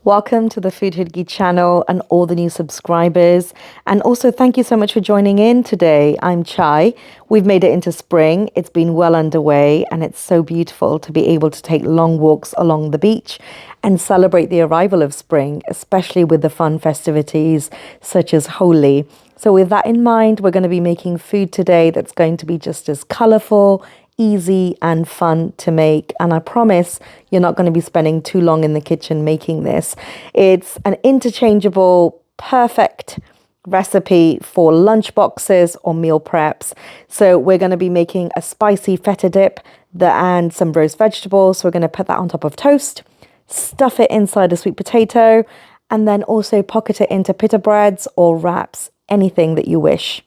Welcome to the Food Hoodgie channel and all the new subscribers. And also thank you so much for joining in today. I'm Chai. We've made it into spring. It's been well underway and it's so beautiful to be able to take long walks along the beach and celebrate the arrival of spring, especially with the fun festivities such as Holi. So with that in mind, we're going to be making food today that's going to be just as colorful, easy and fun to make, and I promise you're not going to be spending too long in the kitchen making this. It's an interchangeable, perfect recipe for lunch boxes or meal preps. So we're going to be making a spicy feta dip and some roast vegetables. So we're going to put that on top of toast, stuff it inside a sweet potato, and then also pocket it into pita breads or wraps, anything that you wish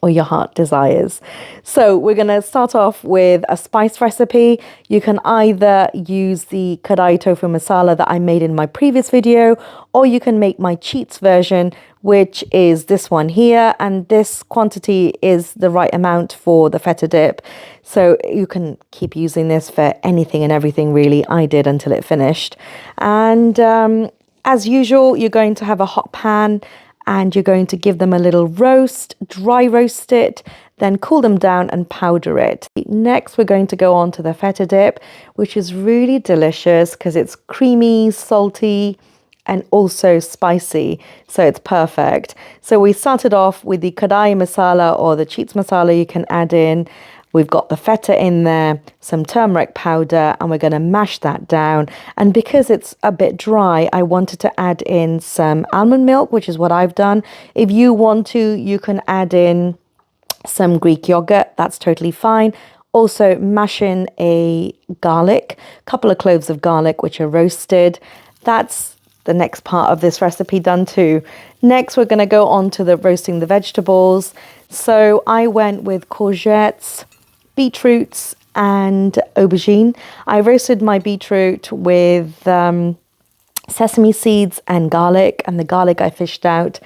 or your heart desires. So we're going to start off with a spice recipe. You can either use the kadai tofu masala that I made in my previous video, or you can make my cheats version, which is this one here. And this quantity is the right amount for the feta dip. So you can keep using this for anything and everything, really. I did until it finished. And as usual, you're going to have a hot pan and you're going to give them a little roast, dry roast it, then cool them down and powder it. Next, we're going to go on to the feta dip, which is really delicious because it's creamy, salty, and also spicy. So it's perfect. So we started off with the kadai masala or the cheats masala you can add in. We've got the feta in there, some turmeric powder, and we're going to mash that down. And because it's a bit dry, I wanted to add in some almond milk, which is what I've done. If you want to, you can add in some Greek yogurt. That's totally fine. Also, mash in a garlic, a couple of cloves of garlic, which are roasted. That's the next part of this recipe done too. Next, we're going to go on to the roasting the vegetables. So I went with courgettes, beetroots and aubergine. I roasted my beetroot with sesame seeds and garlic, and the garlic I fished out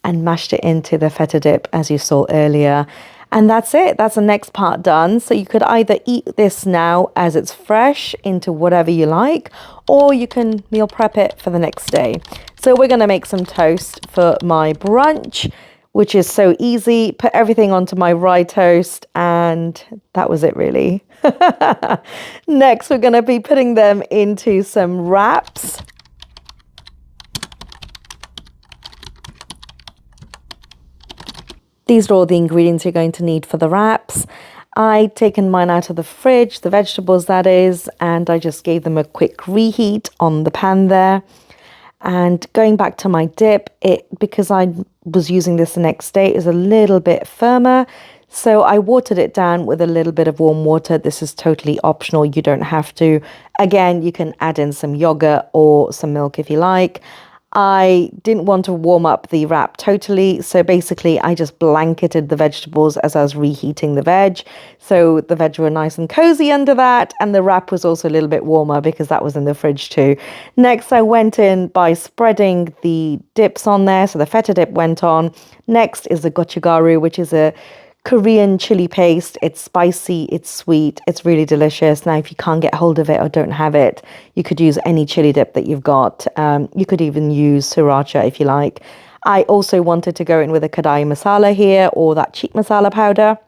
and mashed it into the feta dip as you saw earlier. And that's it. That's the next part done. So you could either eat this now as it's fresh into whatever you like, or you can meal prep it for the next day. So we're going to make some toast for my brunch, which is so easy. Put everything onto my rye toast, and that was it really. Next, we're going to be putting them into some wraps. These are all the ingredients you're going to need for the wraps. I'd taken mine out of the fridge, the vegetables that is, and I just gave them a quick reheat on the pan there. And going back to my dip, because I was using this the next day, is a little bit firmer. So I watered it down with a little bit of warm water. This is totally optional. You don't have to. Again, you can add in some yogurt or some milk if you like. I didn't want to warm up the wrap totally. So basically, I just blanketed the vegetables as I was reheating the veg. So the veg were nice and cozy under that. And the wrap was also a little bit warmer because that was in the fridge too. Next, I went in by spreading the dips on there. So the feta dip went on. Next is the gochugaru, which is a Korean chili paste. It's spicy, it's sweet, it's really delicious. Now, if you can't get hold of it or don't have it, you could use any chili dip that you've got. You could even use sriracha if you like. I also wanted to go in with a kadai masala here or that cheat masala powder.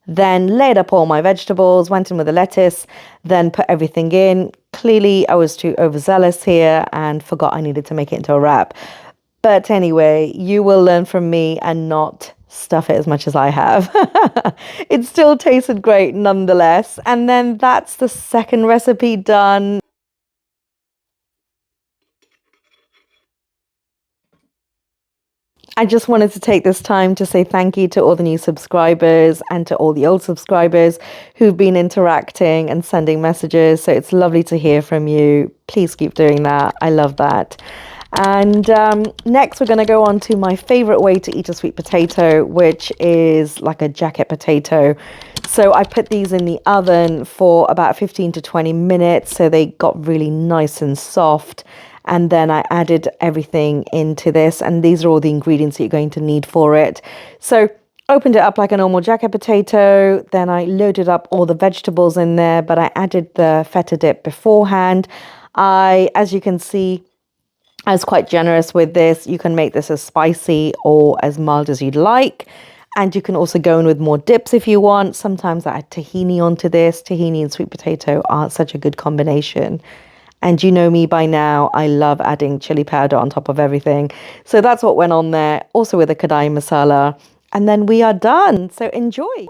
Then laid up all my vegetables, went in with the lettuce, then put everything in. Clearly, I was too overzealous here and forgot I needed to make it into a wrap. But anyway, you will learn from me and not stuff it as much as I have. It still tasted great nonetheless. And then that's the second recipe done. I just wanted to take this time to say thank you to all the new subscribers and to all the old subscribers who've been interacting and sending messages. So it's lovely to hear from you. Please keep doing that. I love that. And next we're going to go on to my favorite way to eat a sweet potato, which is like a jacket potato. So I put these in the oven for about 15 to 20 minutes. So they got really nice and soft. And then I added everything into this. And these are all the ingredients that you're going to need for it. So opened it up like a normal jacket potato. Then I loaded up all the vegetables in there, but I added the feta dip beforehand. As you can see, I was quite generous with this. You can make this as spicy or as mild as you'd like. And you can also go in with more dips if you want. Sometimes I add tahini onto this. Tahini and sweet potato are such a good combination. And you know me by now, I love adding chili powder on top of everything. So that's what went on there, also with a kadai masala. And then we are done. So enjoy.